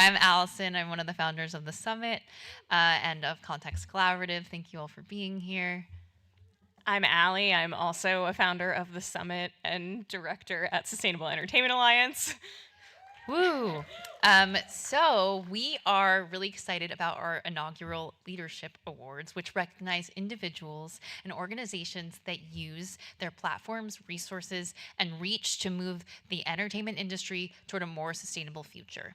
I'm Allison. I'm one of the founders of the Summit and of Context Collaborative. Thank you all for being here. I'm Allie. I'm also a founder of the Summit and director at Sustainable Entertainment Alliance. Woo! So we are really excited about our inaugural Leadership Awards, which recognize individuals and organizations that use their platforms, resources, and reach to move the entertainment industry toward a more sustainable future.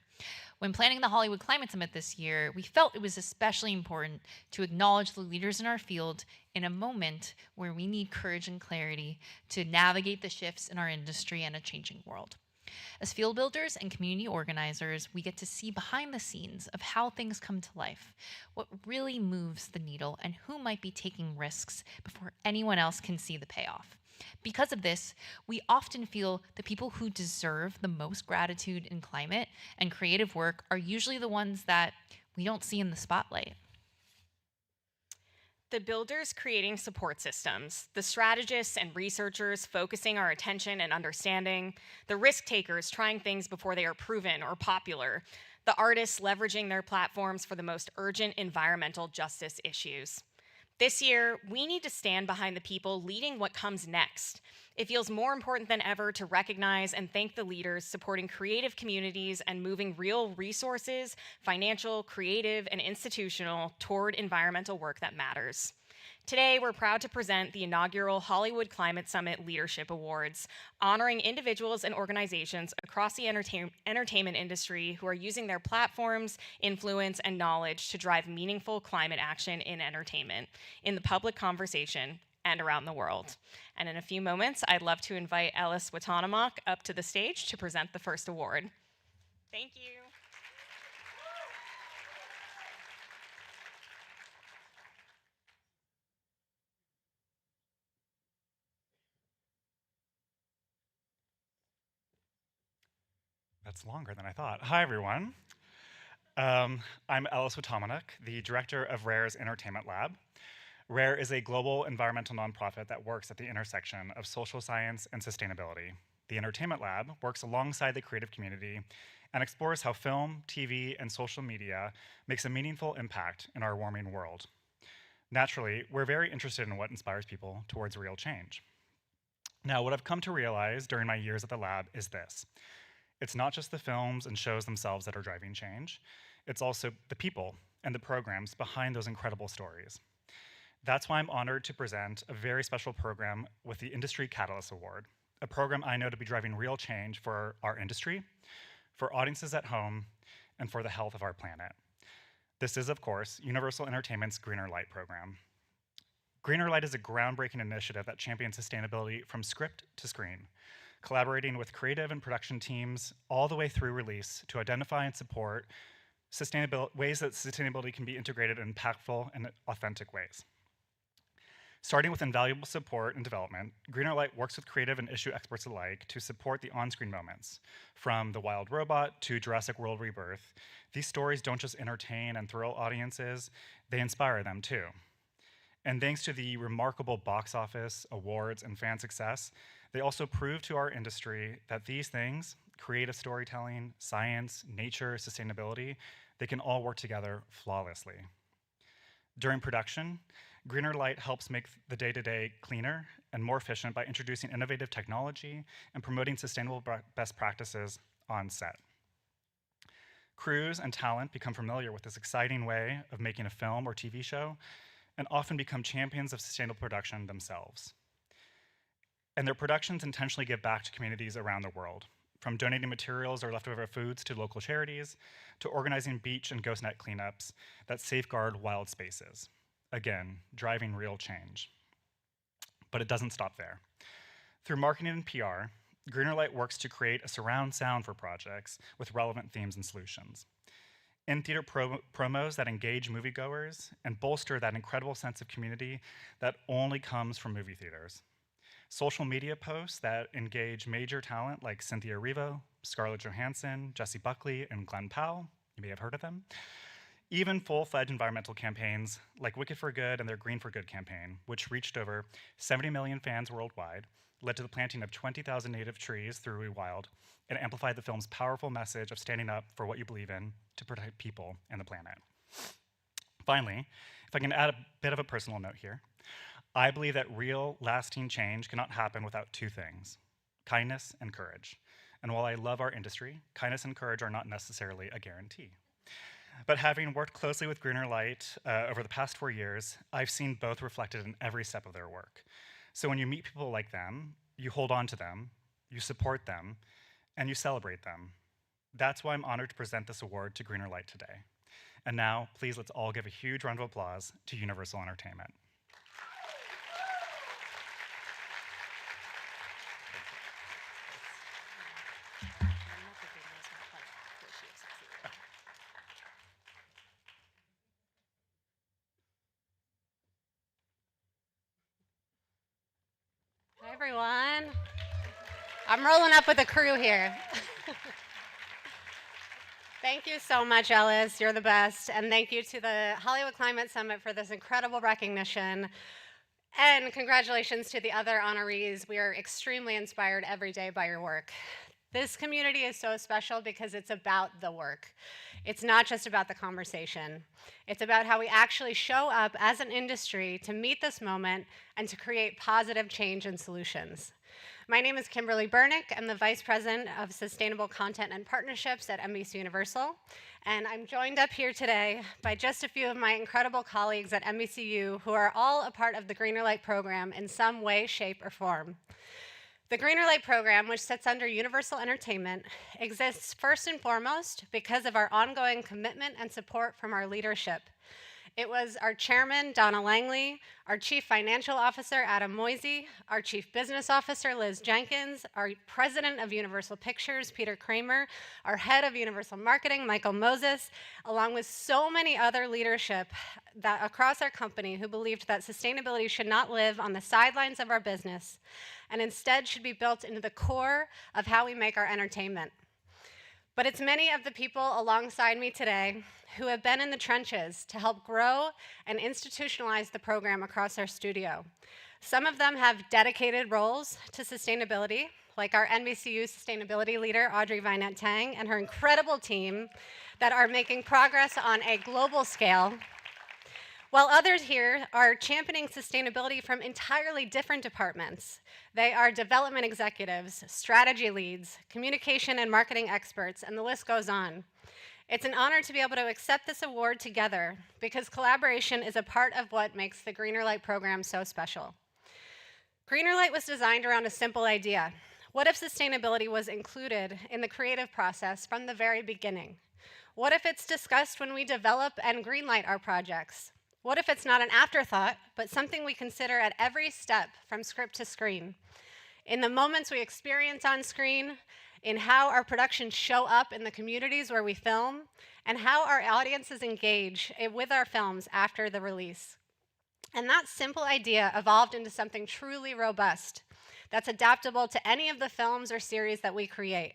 When planning the Hollywood Climate Summit this year, we felt it was especially important to acknowledge the leaders in our field in a moment where we need courage and clarity to navigate the shifts in our industry and a changing world. As field builders and community organizers, we get to see behind the scenes of how things come to life, what really moves the needle, and who might be taking risks before anyone else can see the payoff. Because of this, we often feel the people who deserve the most gratitude in climate and creative work are usually the ones that we don't see in the spotlight. The builders creating support systems, the strategists and researchers focusing our attention and understanding, the risk takers trying things before they are proven or popular, the artists leveraging their platforms for the most urgent environmental justice issues. This year, we need to stand behind the people leading what comes next. It feels more important than ever to recognize and thank the leaders supporting creative communities and moving real resources, financial, creative, and institutional, toward environmental work that matters. Today, we're proud to present the inaugural Hollywood Climate Summit Leadership Awards, honoring individuals and organizations across the entertainment industry who are using their platforms, influence, and knowledge to drive meaningful climate action in entertainment, in the public conversation, and around the world. And in a few moments, I'd love to invite Ellis Watanamak up to the stage to present the first award. Thank you. That's longer than I thought. Hi, everyone. I'm Ellis Watamanak, the director of RARE's Entertainment Lab. RARE is a global environmental nonprofit that works at the intersection of social science and sustainability. The Entertainment Lab works alongside the creative community and explores how film, TV, and social media makes a meaningful impact in our warming world. Naturally, we're very interested in what inspires people towards real change. Now, what I've come to realize during my years at the lab is this. It's not just the films and shows themselves that are driving change, it's also the people and the programs behind those incredible stories. That's why I'm honored to present a very special program with the Industry Catalyst Award, a program I know to be driving real change for our industry, for audiences at home, and for the health of our planet. This is, of course, Universal Entertainment's GreenerLight program. GreenerLight is a groundbreaking initiative that champions sustainability from script to screen, collaborating with creative and production teams all the way through release to identify and support ways that sustainability can be integrated in impactful and authentic ways. Starting with invaluable support and development, GreenerLight works with creative and issue experts alike to support the on-screen moments. From The Wild Robot to Jurassic World Rebirth, these stories don't just entertain and thrill audiences, they inspire them too. And thanks to the remarkable box office, awards, and fan success, they also prove to our industry that these things, creative storytelling, science, nature, sustainability, they can all work together flawlessly. During production, GreenerLight helps make the day-to-day cleaner and more efficient by introducing innovative technology and promoting sustainable best practices on set. Crews and talent become familiar with this exciting way of making a film or TV show and often become champions of sustainable production themselves. And their productions intentionally give back to communities around the world, from donating materials or leftover foods to local charities, to organizing beach and ghost net cleanups that safeguard wild spaces. Again, driving real change. But it doesn't stop there. Through marketing and PR, GreenerLight works to create a surround sound for projects with relevant themes and solutions. In-theater promos that engage moviegoers and bolster that incredible sense of community that only comes from movie theaters. Social media posts that engage major talent like Cynthia Erivo, Scarlett Johansson, Jessie Buckley, and Glenn Powell. You may have heard of them. Even full-fledged environmental campaigns like Wicked for Good and their Green for Good campaign, which reached over 70 million fans worldwide, led to the planting of 20,000 native trees through Rewild, and amplified the film's powerful message of standing up for what you believe in to protect people and the planet. Finally, if I can add a bit of a personal note here, I believe that real, lasting change cannot happen without two things: kindness and courage. And while I love our industry, kindness and courage are not necessarily a guarantee. But having worked closely with GreenerLight over the past 4 years, I've seen both reflected in every step of their work. So when you meet people like them, you hold on to them, you support them, and you celebrate them. That's why I'm honored to present this award to GreenerLight today. And now, please let's all give a huge round of applause to Universal Entertainment. Hi, everyone. I'm rolling up with a crew here. Thank you so much, Ellis. You're the best. And thank you to the Hollywood Climate Summit for this incredible recognition. And congratulations to the other honorees. We are extremely inspired every day by your work. This community is so special because it's about the work. It's not just about the conversation. It's about how we actually show up as an industry to meet this moment and to create positive change and solutions. My name is Kimberly Bernick. I'm the Vice President of Sustainable Content and Partnerships at NBC Universal. And I'm joined up here today by just a few of my incredible colleagues at NBCU who are all a part of the GreenerLight program in some way, shape, or form. The GreenerLight program, which sits under Universal Entertainment, exists first and foremost because of our ongoing commitment and support from our leadership. It was our chairman, Donna Langley, our chief financial officer, Adam Moisey, our chief business officer, Liz Jenkins, our president of Universal Pictures, Peter Kramer, our head of Universal Marketing, Michael Moses, along with so many other leadership that across our company who believed that sustainability should not live on the sidelines of our business and instead should be built into the core of how we make our entertainment. But it's many of the people alongside me today who have been in the trenches to help grow and institutionalize the program across our studio. Some of them have dedicated roles to sustainability, like our NBCU sustainability leader, Audrey Vinette-Tang, and her incredible team that are making progress on a global scale, while others here are championing sustainability from entirely different departments. They are development executives, strategy leads, communication and marketing experts, and the list goes on. It's an honor to be able to accept this award together because collaboration is a part of what makes the GreenerLight program so special. GreenerLight was designed around a simple idea. What if sustainability was included in the creative process from the very beginning? What if it's discussed when we develop and greenlight our projects? What if it's not an afterthought, but something we consider at every step from script to screen? In the moments we experience on screen, in how our productions show up in the communities where we film, and how our audiences engage with our films after the release. And that simple idea evolved into something truly robust that's adaptable to any of the films or series that we create.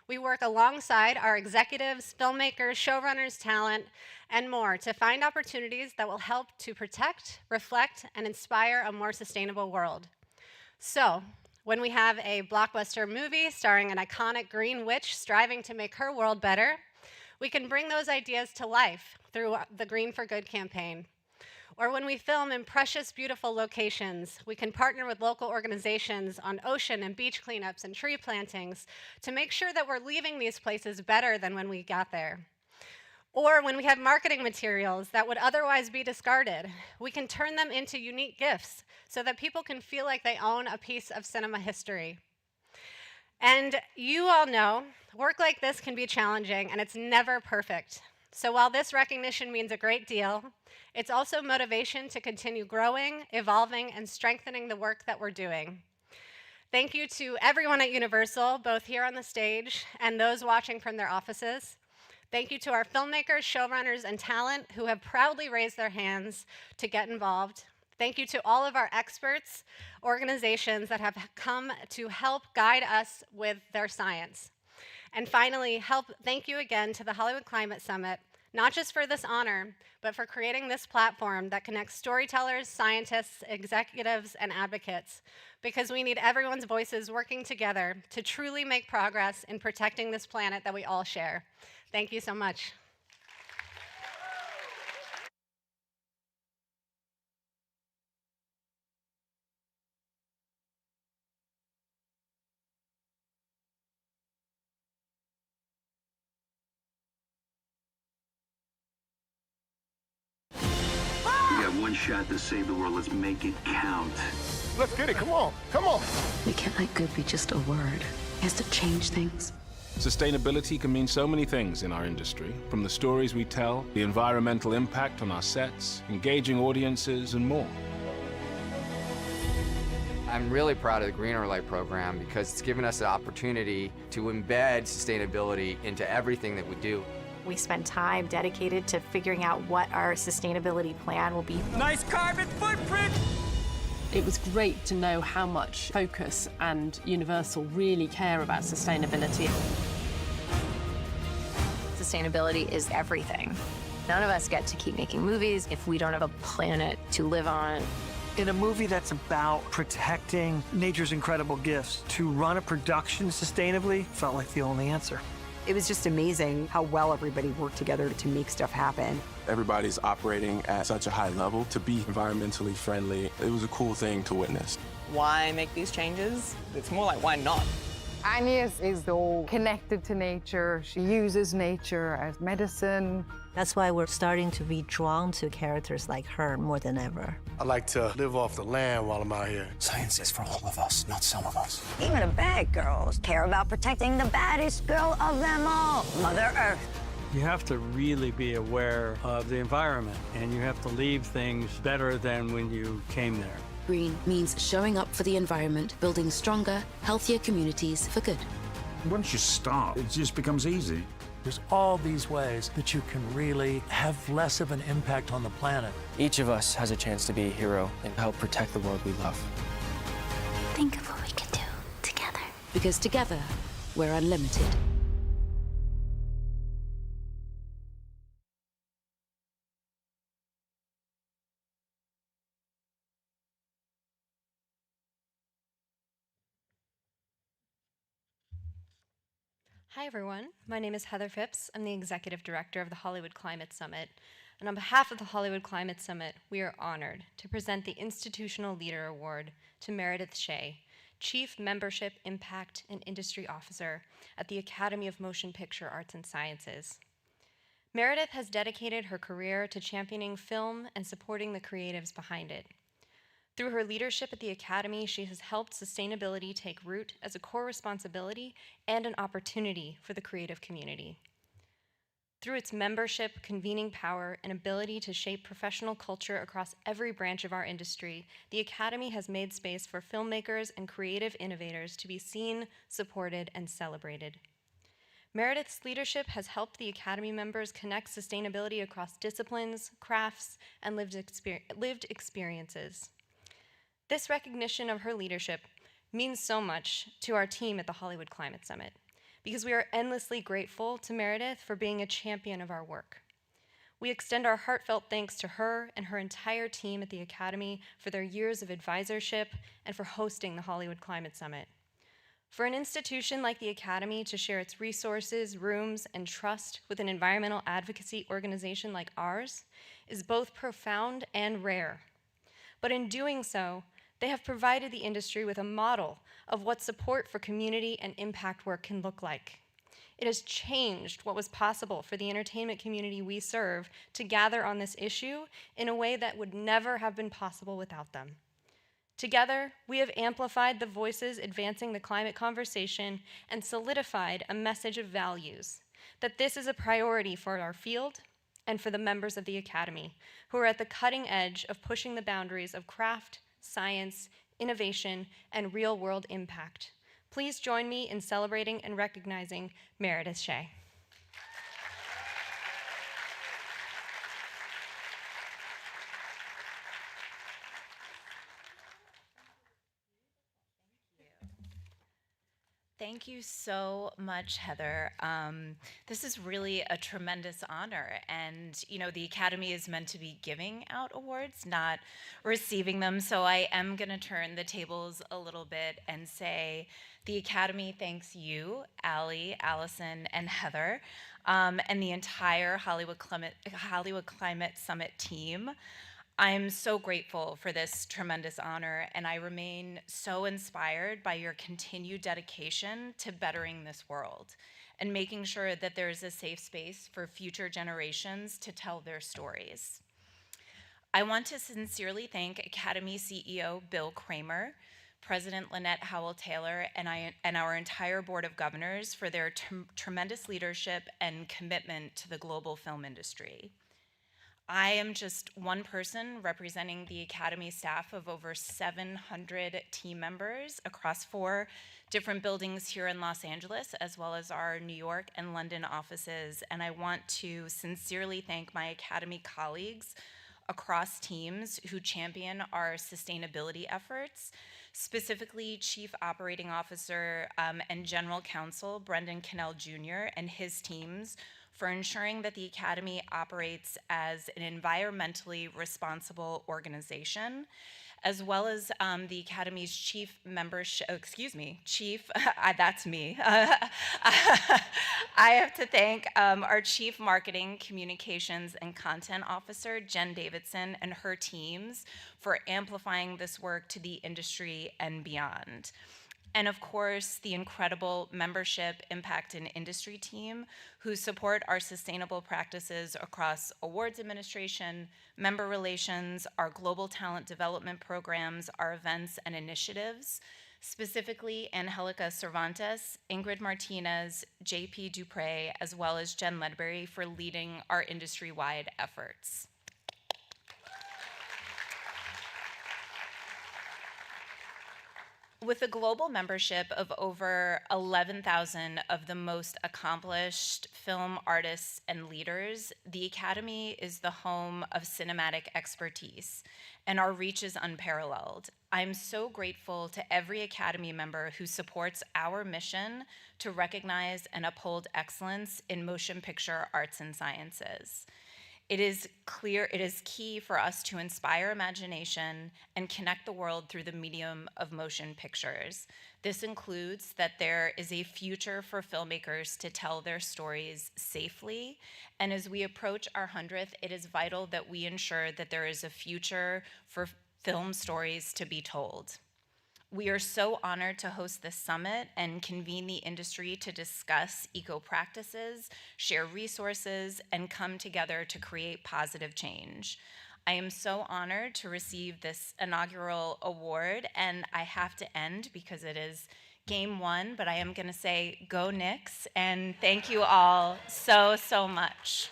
We work alongside our executives, filmmakers, showrunners, talent, and more to find opportunities that will help to protect, reflect, and inspire a more sustainable world. So, when we have a blockbuster movie starring an iconic green witch striving to make her world better, we can bring those ideas to life through the Green for Good campaign. Or when we film in precious, beautiful locations, we can partner with local organizations on ocean and beach cleanups and tree plantings to make sure that we're leaving these places better than when we got there. Or when we have marketing materials that would otherwise be discarded, we can turn them into unique gifts so that people can feel like they own a piece of cinema history. And you all know, work like this can be challenging and it's never perfect. So while this recognition means a great deal, it's also motivation to continue growing, evolving, and strengthening the work that we're doing. Thank you to everyone at Universal, both here on the stage and those watching from their offices. Thank you to our filmmakers, showrunners, and talent who have proudly raised their hands to get involved. Thank you to all of our experts, organizations that have come to help guide us with their science. And finally, thank you again to the Hollywood Climate Summit, not just for this honor, but for creating this platform that connects storytellers, scientists, executives, and advocates, because we need everyone's voices working together to truly make progress in protecting this planet that we all share. Thank you so much. We got one shot to save the world. Let's make it count. Let's get it. Come on. Come on. We can't let good be just a word. It has to change things. Sustainability can mean so many things in our industry, from the stories we tell, the environmental impact on our sets, engaging audiences, and more. I'm really proud of the GreenerLight program because it's given us the opportunity to embed sustainability into everything that we do. We spend time dedicated to figuring out what our sustainability plan will be. Nice carbon footprint! It was great to know how much Focus and Universal really care about sustainability. Sustainability is everything. None of us get to keep making movies if we don't have a planet to live on. In a movie that's about protecting nature's incredible gifts, to run a production sustainably felt like the only answer. It was just amazing how well everybody worked together to make stuff happen. Everybody's operating at such a high level to be environmentally friendly. It was a cool thing to witness. Why make these changes? It's more like, why not? Agnes is all connected to nature. She uses nature as medicine. That's why we're starting to be drawn to characters like her more than ever. I like to live off the land while I'm out here. Science is for all of us, not some of us. Even the bad girls care about protecting the baddest girl of them all, Mother Earth. You have to really be aware of the environment, and you have to leave things better than when you came there. Green means showing up for the environment, building stronger, healthier communities for good. Once you start, it just becomes easy. There's all these ways that you can really have less of an impact on the planet. Each of us has a chance to be a hero and help protect the world we love. Think of what we can do together. Because together, we're unlimited. Hi, everyone. My name is Heather Phipps. I'm the Executive Director of the Hollywood Climate Summit. And on behalf of the Hollywood Climate Summit, we are honored to present the Institutional Leader Award to Meredith Shea, Chief Membership, Impact, and Industry Officer at the Academy of Motion Picture Arts and Sciences. Meredith has dedicated her career to championing film and supporting the creatives behind it. Through her leadership at the Academy, she has helped sustainability take root as a core responsibility and an opportunity for the creative community. Through its membership, convening power, and ability to shape professional culture across every branch of our industry, the Academy has made space for filmmakers and creative innovators to be seen, supported, and celebrated. Meredith's leadership has helped the Academy members connect sustainability across disciplines, crafts, and lived experiences. This recognition of her leadership means so much to our team at the Hollywood Climate Summit because we are endlessly grateful to Meredith for being a champion of our work. We extend our heartfelt thanks to her and her entire team at the Academy for their years of advisorship and for hosting the Hollywood Climate Summit. For an institution like the Academy to share its resources, rooms, and trust with an environmental advocacy organization like ours is both profound and rare. But in doing so, they have provided the industry with a model of what support for community and impact work can look like. It has changed what was possible for the entertainment community we serve to gather on this issue in a way that would never have been possible without them. Together, we have amplified the voices advancing the climate conversation and solidified a message of values, that this is a priority for our field and for the members of the Academy, who are at the cutting edge of pushing the boundaries of craft, science, innovation, and real-world impact. Please join me in celebrating and recognizing Meredith Shea. Thank you so much, Heather. This is really a tremendous honor. And, you know, the Academy is meant to be giving out awards, not receiving them. So I am going to turn the tables a little bit and say the Academy thanks you, Allie, Allison, and Heather, and the entire Hollywood Climate Summit team. I'm so grateful for this tremendous honor, and I remain so inspired by your continued dedication to bettering this world and making sure that there is a safe space for future generations to tell their stories. I want to sincerely thank Academy CEO Bill Kramer, President Lynette Howell-Taylor, and our entire Board of Governors for their tremendous leadership and commitment to the global film industry. I am just one person representing the Academy staff of over 700 team members across 4 different buildings here in Los Angeles, as well as our New York and London offices. And I want to sincerely thank my Academy colleagues across teams who champion our sustainability efforts, specifically Chief Operating Officer and General Counsel Brendan Cannell Jr. and his teams, for ensuring that the Academy operates as an environmentally responsible organization, as well as the Academy's that's me. I have to thank our Chief Marketing, Communications, and Content Officer, Jen Davidson, and her teams for amplifying this work to the industry and beyond. And of course, the incredible membership, impact, and industry team who support our sustainable practices across awards administration, member relations, our global talent development programs, our events and initiatives, specifically Angelica Cervantes, Ingrid Martinez, JP Dupre, as well as Jen Ledbury for leading our industry-wide efforts. With a global membership of over 11,000 of the most accomplished film artists and leaders, the Academy is the home of cinematic expertise, and our reach is unparalleled. I'm so grateful to every Academy member who supports our mission to recognize and uphold excellence in motion picture arts and sciences. It is key for us to inspire imagination and connect the world through the medium of motion pictures. This includes that there is a future for filmmakers to tell their stories safely, and as we approach our 100th, it is vital that we ensure that there is a future for film stories to be told. We are so honored to host this summit and convene the industry to discuss eco-practices, share resources, and come together to create positive change. I am so honored to receive this inaugural award, and I have to end because it is game 1, but I am gonna say, go Knicks, and thank you all so, so much.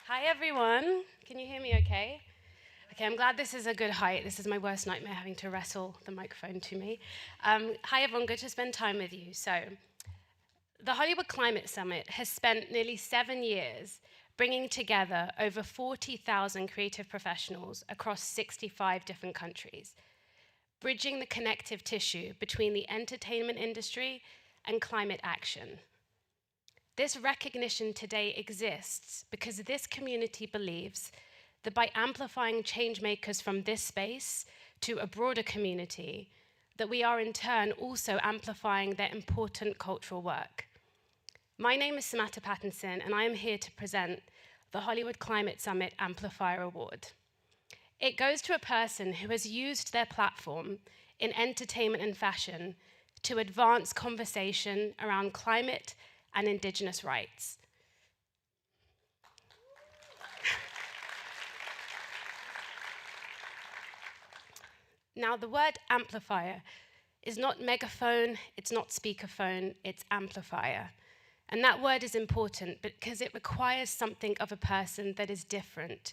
Hi, everyone. Can you hear me okay? Okay, I'm glad this is a good height. This is my worst nightmare, having to wrestle the microphone to me. Hi, everyone. Good to spend time with you. So, the Hollywood Climate Summit has spent nearly 7 years bringing together over 40,000 creative professionals across 65 different countries, bridging the connective tissue between the entertainment industry and climate action. This recognition today exists because this community believes that by amplifying change makers from this space to a broader community, that we are in turn also amplifying their important cultural work. My name is Samantha Pattinson, and I am here to present the Hollywood Climate Summit Amplifier Award. It goes to a person who has used their platform in entertainment and fashion to advance conversation around climate and Indigenous rights. Now, the word amplifier is not megaphone, it's not speakerphone, it's amplifier. And that word is important because it requires something of a person that is different.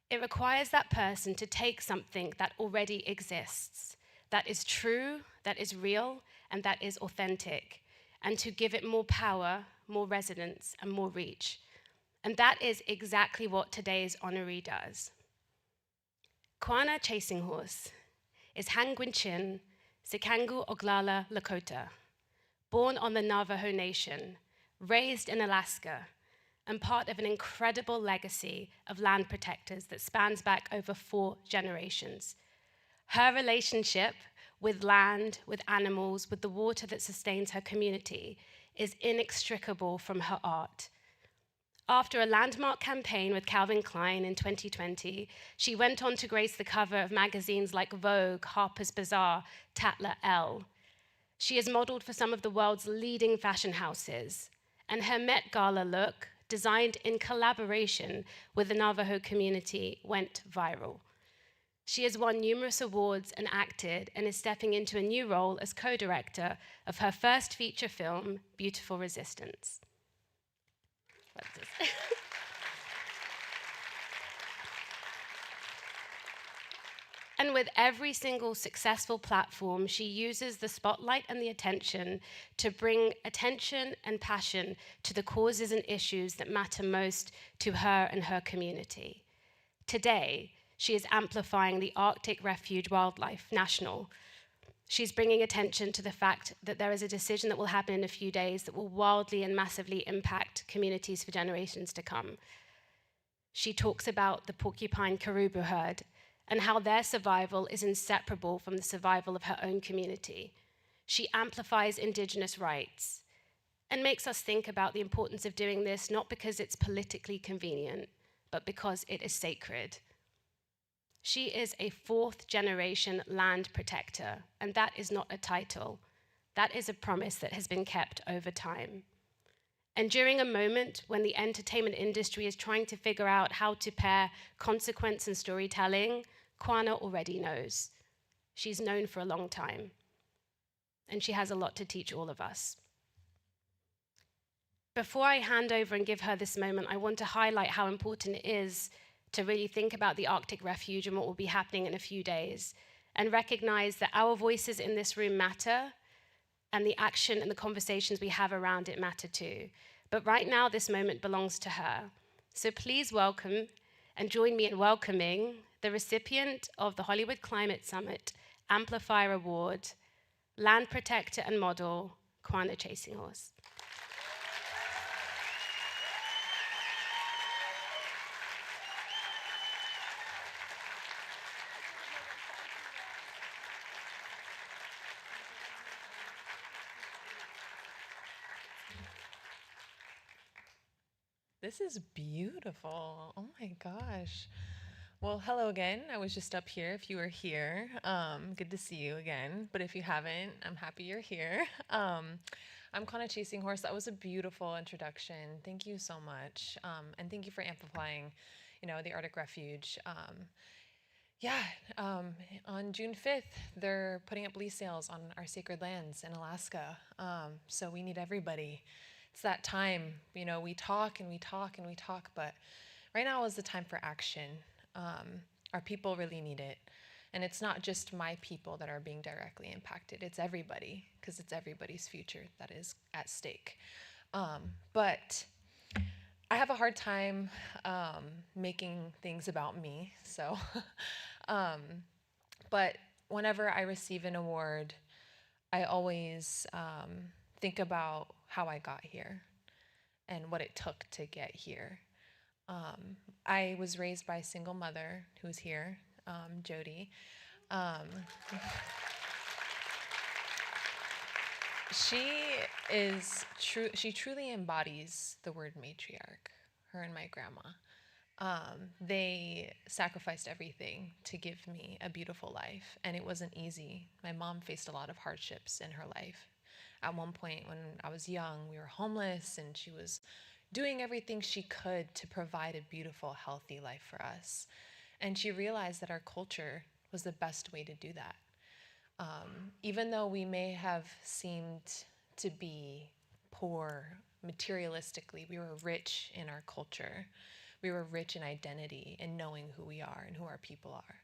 It requires that person to take something that already exists, that is true, that is real, and that is authentic, and to give it more power, more resonance, and more reach. And that is exactly what today's honoree does. Quannah ChasingHorse is Hangwinchin Sikangu Oglala Lakota, born on the Navajo Nation, raised in Alaska, and part of an incredible legacy of land protectors that spans back over 4 generations. Her relationship with land, with animals, with the water that sustains her community is inextricable from her art. After a landmark campaign with Calvin Klein in 2020, she went on to grace the cover of magazines like Vogue, Harper's Bazaar, Tatler, Elle. She is modeled for some of the world's leading fashion houses, and her Met Gala look, designed in collaboration with the Navajo community, went viral. She has won numerous awards and acted, and is stepping into a new role as co-director of her first feature film, Beautiful Resistance. And with every single successful platform, she uses the spotlight and the attention to bring attention and passion to the causes and issues that matter most to her and her community. Today, she is amplifying the Arctic Refuge Wildlife National. She's bringing attention to the fact that there is a decision that will happen in a few days that will wildly and massively impact communities for generations to come. She talks about the porcupine caribou herd and how their survival is inseparable from the survival of her own community. She amplifies Indigenous rights and makes us think about the importance of doing this not because it's politically convenient, but because it is sacred. She is a 4th-generation land protector, and that is not a title. That is a promise that has been kept over time. And during a moment when the entertainment industry is trying to figure out how to pair consequence and storytelling, Quannah already knows. She's known for a long time, and she has a lot to teach all of us. Before I hand over and give her this moment, I want to highlight how important it is to really think about the Arctic Refuge and what will be happening in a few days, and recognize that our voices in this room matter, and the action and the conversations we have around it matter too. But right now, this moment belongs to her. So please welcome, and join me in welcoming, the recipient of the Hollywood Climate Summit Amplifier Award, land protector and model, Quannah ChasingHorse. This is beautiful. Oh my gosh. Well, hello again. I was just up here if you were here. Good to see you again. But if you haven't, I'm happy you're here. I'm Quannah ChasingHorse. That was a beautiful introduction. Thank you so much. And thank you for amplifying, the Arctic Refuge. On June 5th, they're putting up lease sales on our sacred lands in Alaska. So we need everybody. It's that time, we talk and we talk and we talk, but right now is the time for action. Our people really need it. And it's not just my people that are being directly impacted, it's everybody, because it's everybody's future that is at stake. But I have a hard time making things about me, so. But whenever I receive an award, I always think about how I got here and what it took to get here. I was raised by a single mother who's here, Jody. She truly embodies the word matriarch, her and my grandma. They sacrificed everything to give me a beautiful life, and it wasn't easy. My mom faced a lot of hardships in her life. At one point when I was young, we were homeless, and she was doing everything she could to provide a beautiful, healthy life for us. And she realized that our culture was the best way to do that. Even though we may have seemed to be poor materialistically. We were rich in our culture. We were rich in identity and knowing who we are and who our people are.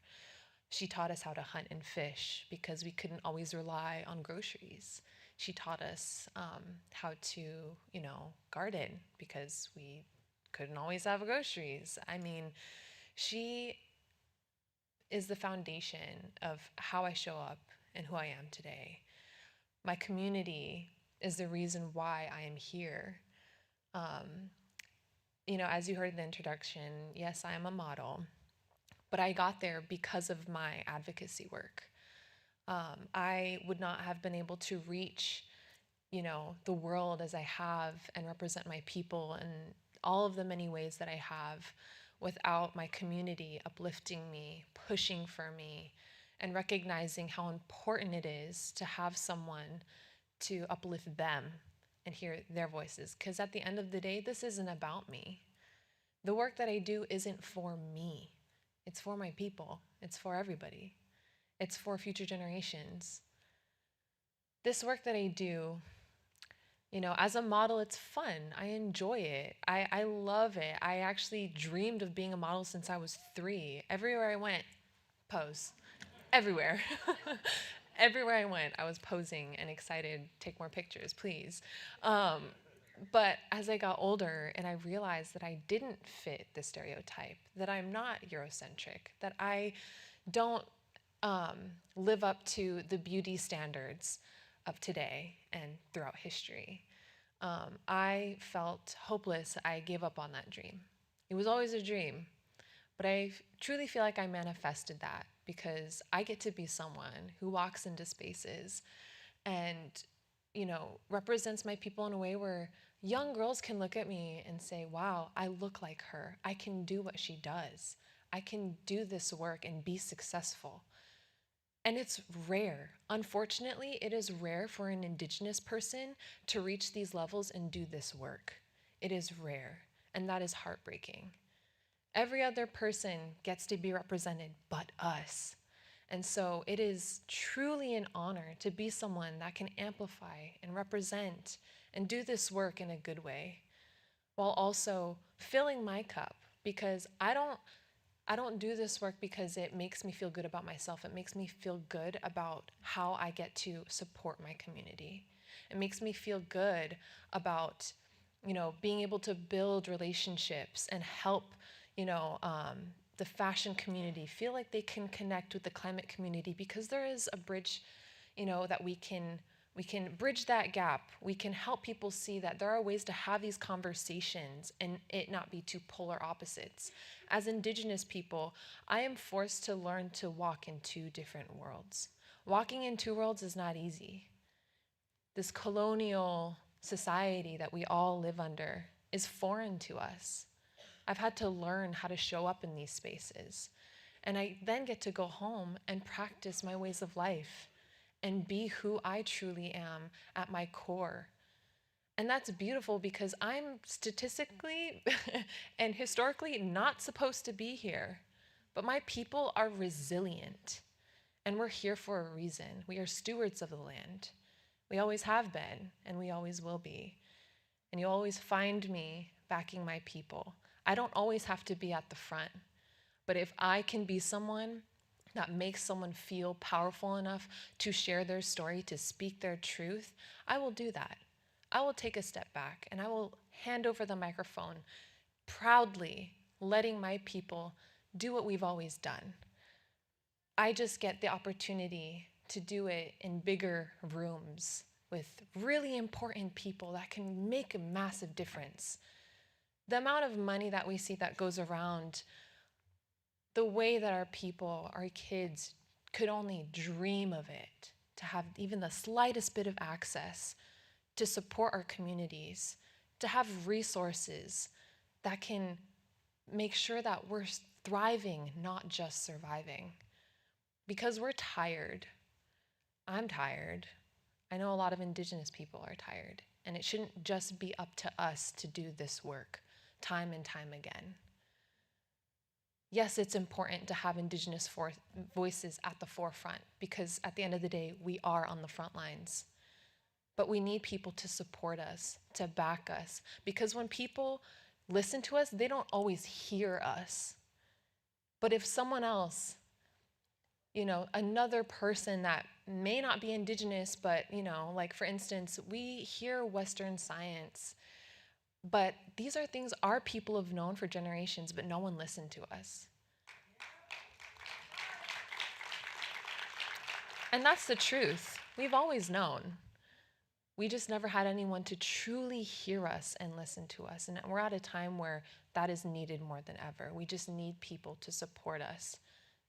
She taught us how to hunt and fish because we couldn't always rely on groceries. She taught us how to, garden because we couldn't always have groceries. I mean, she is the foundation of how I show up and who I am today. My community is the reason why I am here. As you heard in the introduction, yes, I am a model, but I got there because of my advocacy work. I would not have been able to reach, the world as I have and represent my people in all of the many ways that I have without my community uplifting me, pushing for me, and recognizing how important it is to have someone to uplift them and hear their voices. Because at the end of the day, this isn't about me. The work that I do isn't for me. It's for my people. It's for everybody. It's for future generations. This work that I do, as a model, it's fun. I enjoy it. I love it. I actually dreamed of being a model since I was 3. Everywhere I went, pose. Everywhere. Everywhere I went, I was posing and excited, take more pictures, please. But as I got older and I realized that I didn't fit the stereotype, that I'm not Eurocentric, that I don't live up to the beauty standards of today and throughout history, I felt hopeless. I gave up on that dream. It was always a dream, but I truly feel like I manifested that because I get to be someone who walks into spaces and, represents my people in a way where young girls can look at me and say, wow, I look like her. I can do what she does. I can do this work and be successful. And it's rare. Unfortunately, it is rare for an Indigenous person to reach these levels and do this work. It is rare, and that is heartbreaking. Every other person gets to be represented but us. And so it is truly an honor to be someone that can amplify and represent and do this work in a good way, while also filling my cup, because I don't do this work because it makes me feel good about myself. It makes me feel good about how I get to support my community. It makes me feel good about, being able to build relationships and help, the fashion community feel like they can connect with the climate community, because there is a bridge, that we can bridge that gap. We can help people see that there are ways to have these conversations and it not be two polar opposites. As Indigenous people, I am forced to learn to walk in 2 different worlds. Walking in 2 worlds is not easy. This colonial society that we all live under is foreign to us. I've had to learn how to show up in these spaces. And I then get to go home and practice my ways of life and be who I truly am at my core. And that's beautiful because I'm statistically and historically not supposed to be here. But my people are resilient, and we're here for a reason. We are stewards of the land. We always have been, and we always will be. And you'll always find me backing my people. I don't always have to be at the front, but if I can be someone that makes someone feel powerful enough to share their story, to speak their truth, I will do that. I will take a step back and I will hand over the microphone proudly, letting my people do what we've always done. I just get the opportunity to do it in bigger rooms with really important people that can make a massive difference. The amount of money that we see that goes around, the way that our people, our kids, could only dream of it, to have even the slightest bit of access to support our communities, to have resources that can make sure that we're thriving, not just surviving. Because we're tired. I'm tired. I know a lot of Indigenous people are tired, and it shouldn't just be up to us to do this work time and time again. Yes, it's important to have Indigenous voices at the forefront, because at the end of the day, we are on the front lines. but we need people to support us, to back us. Because when people listen to us, they don't always hear us. But if someone else, another person that may not be Indigenous, but, like for instance, we hear Western science, but these are things our people have known for generations, but no one listened to us. And that's the truth. We've always known. We just never had anyone to truly hear us and listen to us. And we're at a time where that is needed more than ever. We just need people to support us,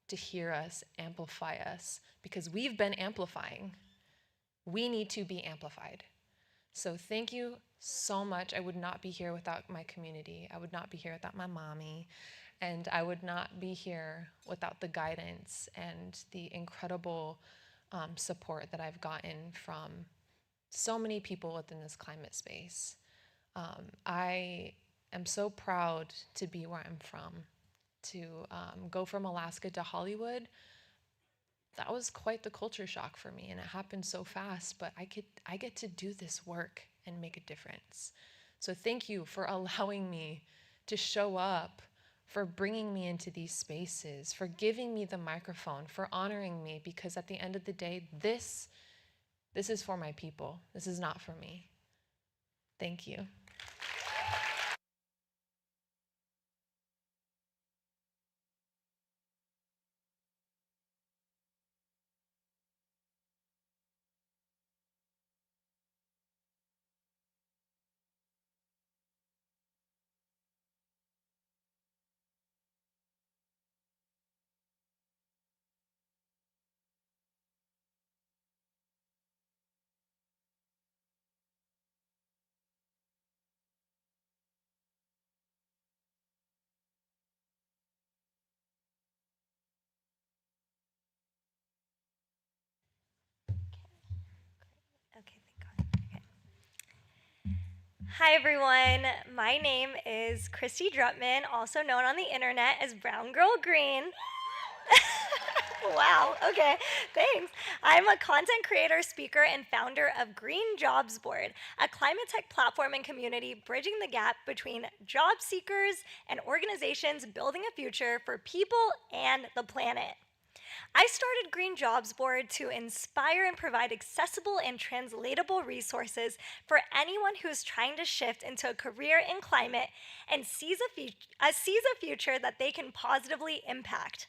to hear us, amplify us, because we've been amplifying. We need to be amplified. So thank you so much. I would not be here without my community. I would not be here without my mommy. And I would not be here without the guidance and the incredible support that I've gotten from so many people within this climate space. I am so proud to be where I'm from. To go from Alaska to Hollywood, that was quite the culture shock for me, and it happened so fast, but I get to do this work and make a difference. So thank you for allowing me to show up, for bringing me into these spaces, for giving me the microphone, for honoring me, because at the end of the day, this is for my people. This is not for me. Thank you. Okay, thank God. Okay. Hi, everyone. My name is Christy Drutman, also known on the internet as Brown Girl Green. Wow, okay, thanks. I'm a content creator, speaker, and founder of Green Jobs Board, a climate tech platform and community bridging the gap between job seekers and organizations building a future for people and the planet. I started Green Jobs Board to inspire and provide accessible and translatable resources for anyone who's trying to shift into a career in climate and sees a future that they can positively impact.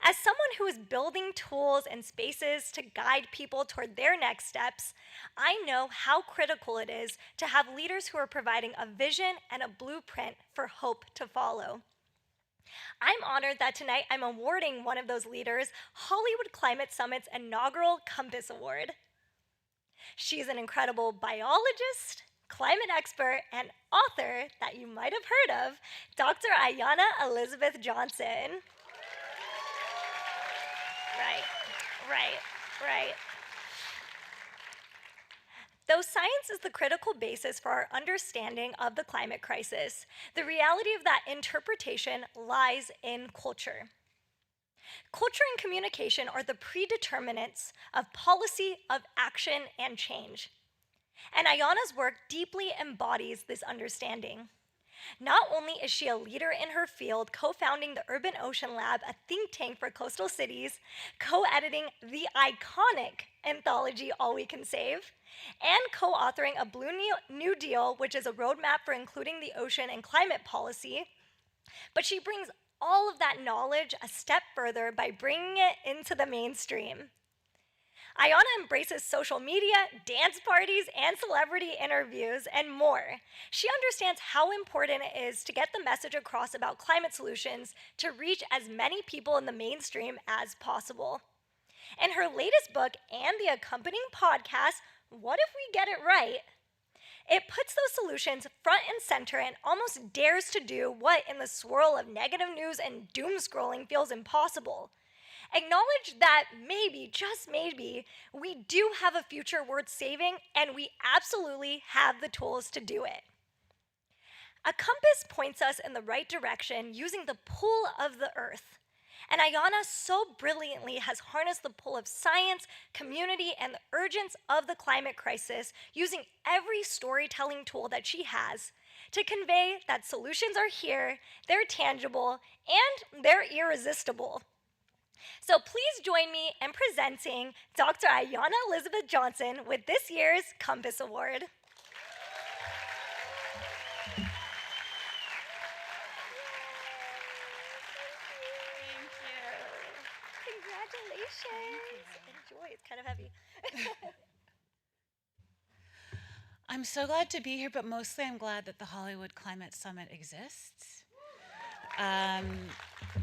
As someone who is building tools and spaces to guide people toward their next steps, I know how critical it is to have leaders who are providing a vision and a blueprint for hope to follow. I'm honored that tonight I'm awarding one of those leaders Hollywood Climate Summit's inaugural Compass Award. She's an incredible biologist, climate expert, and author that you might have heard of, Dr. Ayana Elizabeth Johnson. Right. Though science is the critical basis for our understanding of the climate crisis, the reality of that interpretation lies in culture. Culture and communication are the predeterminants of policy, of action, and change. And Ayana's work deeply embodies this understanding. Not only is she a leader in her field, co-founding the Urban Ocean Lab, a think tank for coastal cities, co-editing the iconic anthology All We Can Save, and co-authoring a Blue New Deal, which is a roadmap for including the ocean and climate policy, but she brings all of that knowledge a step further by bringing it into the mainstream. Ayana embraces social media, dance parties, and celebrity interviews, and more. She understands how important it is to get the message across about climate solutions to reach as many people in the mainstream as possible. In her latest book and the accompanying podcast, What If We Get It Right?, it puts those solutions front and center and almost dares to do what in the swirl of negative news and doom scrolling feels impossible. Acknowledge that maybe, just maybe, we do have a future worth saving, and we absolutely have the tools to do it. A compass points us in the right direction using the pull of the earth. And Ayana so brilliantly has harnessed the pull of science, community, and the urgence of the climate crisis using every storytelling tool that she has to convey that solutions are here, they're tangible, and they're irresistible. So please join me in presenting Dr. Ayana Elizabeth Johnson with this year's Compass Award. Congratulations. Enjoy, it's kind of heavy. I'm so glad to be here, but mostly I'm glad that the Hollywood Climate Summit exists.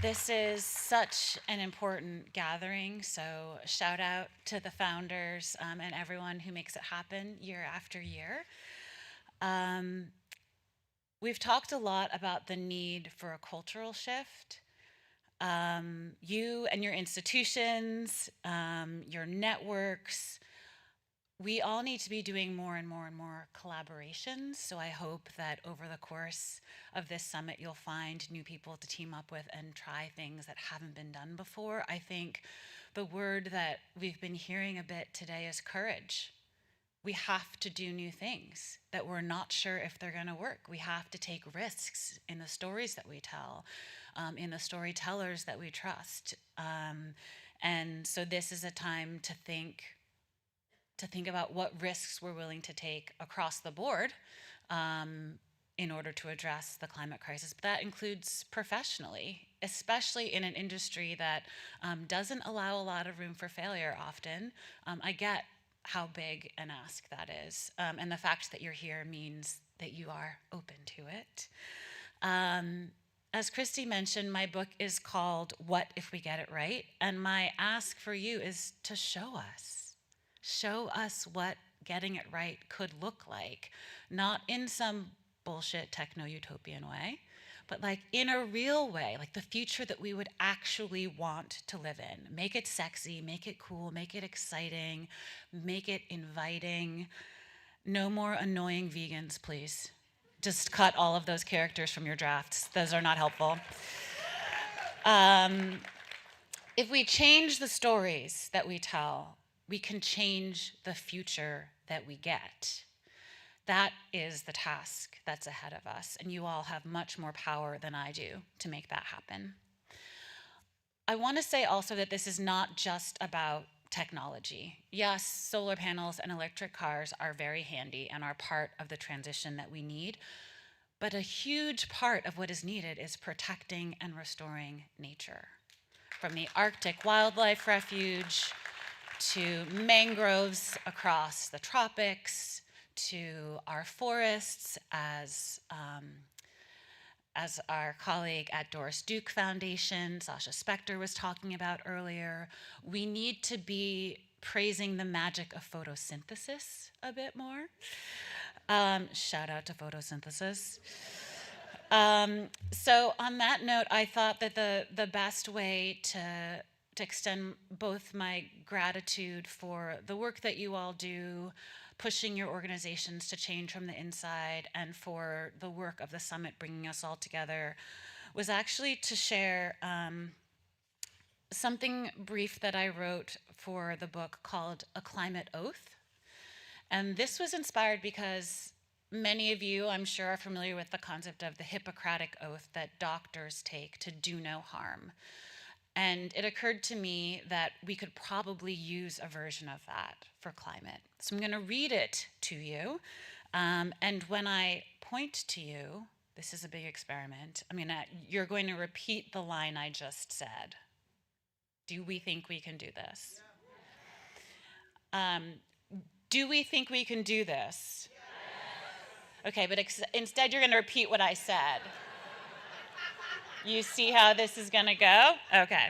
This is such an important gathering, so shout out to the founders and everyone who makes it happen year after year. We've talked a lot about the need for a cultural shift. You and your institutions, your networks, we all need to be doing more and more and more collaborations. So I hope that over the course of this summit, you'll find new people to team up with and try things that haven't been done before. I think the word that we've been hearing a bit today is courage. We have to do new things that we're not sure if they're going to work. We have to take risks in the stories that we tell, in the storytellers that we trust. And so this is a time to think about what risks we're willing to take across the board in order to address the climate crisis. But that includes professionally, especially in an industry that doesn't allow a lot of room for failure often. I get how big an ask that is. And the fact that you're here means that you are open to it. As Christy mentioned, my book is called What If We Get It Right? And my ask for you is to show us. Show us what getting it right could look like, not in some bullshit techno-utopian way, but like in a real way, like the future that we would actually want to live in. Make it sexy, make it cool, make it exciting, make it inviting. No more annoying vegans, please. Just cut all of those characters from your drafts. Those are not helpful. If we change the stories that we tell, we can change the future that we get. That is the task that's ahead of us, and you all have much more power than I do to make that happen. I want to say also that this is not just about technology. Yes, solar panels and electric cars are very handy and are part of the transition that we need, but a huge part of what is needed is protecting and restoring nature. From the Arctic Wildlife Refuge to mangroves across the tropics, to our forests, as our colleague at Doris Duke Foundation, Sasha Spector, was talking about earlier. We need to be praising the magic of photosynthesis a bit more. Shout out to photosynthesis. So on that note, I thought that the best way to extend both my gratitude for the work that you all do, pushing your organizations to change from the inside, and for the work of the summit bringing us all together, was actually to share something brief that I wrote for the book called A Climate Oath. And this was inspired because many of you, I'm sure, are familiar with the concept of the Hippocratic Oath that doctors take to do no harm. And it occurred to me that we could probably use a version of that for climate. So I'm going to read it to you. And when I point to you, this is a big experiment. You're going to repeat the line I just said. Do we think we can do this? Do we think we can do this? Yes. Okay, but instead you're going to repeat what I said. You see how this is going to go? Okay.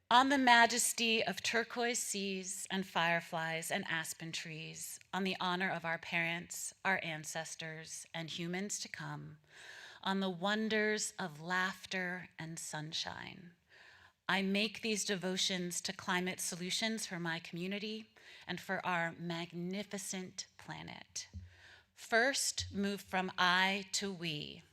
On the majesty of turquoise seas and fireflies and aspen trees, on the honor of our parents, our ancestors, and humans to come, on the wonders of laughter and sunshine, I make these devotions to climate solutions for my community and for our magnificent planet. First, move from I to we.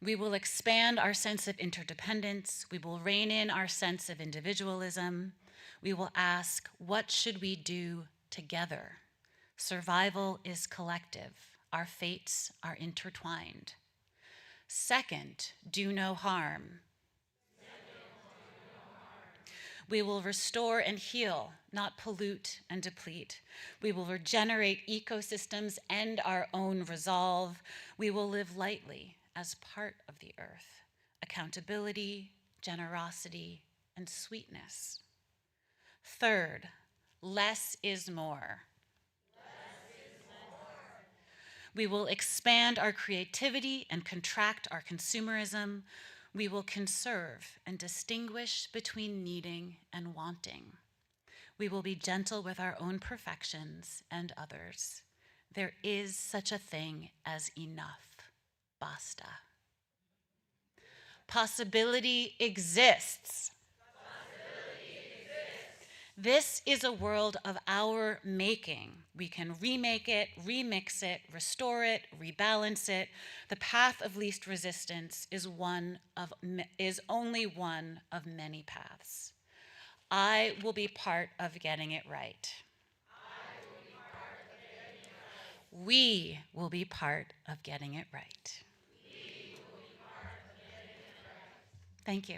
We will expand our sense of interdependence. We will rein in our sense of individualism. We will ask, what should we do together? Survival is collective. Our fates are intertwined. Second, do no harm. We will restore and heal, not pollute and deplete. We will regenerate ecosystems and our own resolve. We will live lightly as part of the earth. Accountability, generosity, and sweetness. Third, less is more. We will expand our creativity and contract our consumerism. We will conserve and distinguish between needing and wanting. We will be gentle with our own perfections and others. There is such a thing as enough. Basta. Possibility exists. This is a world of our making. We can remake it, remix it, restore it, rebalance it. The path of least resistance is only one of many paths. I will be part of getting it right. We will be part of getting it right. Thank you.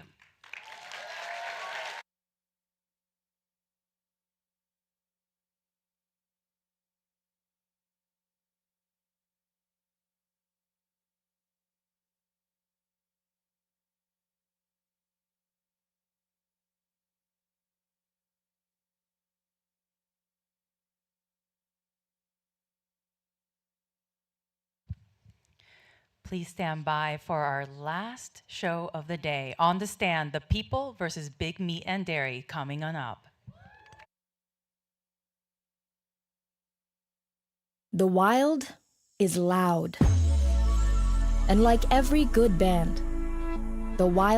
Please stand by for our last show of the day. On the stand, the people versus big meat and dairy, coming on up. The wild is loud. And like every good band, the wild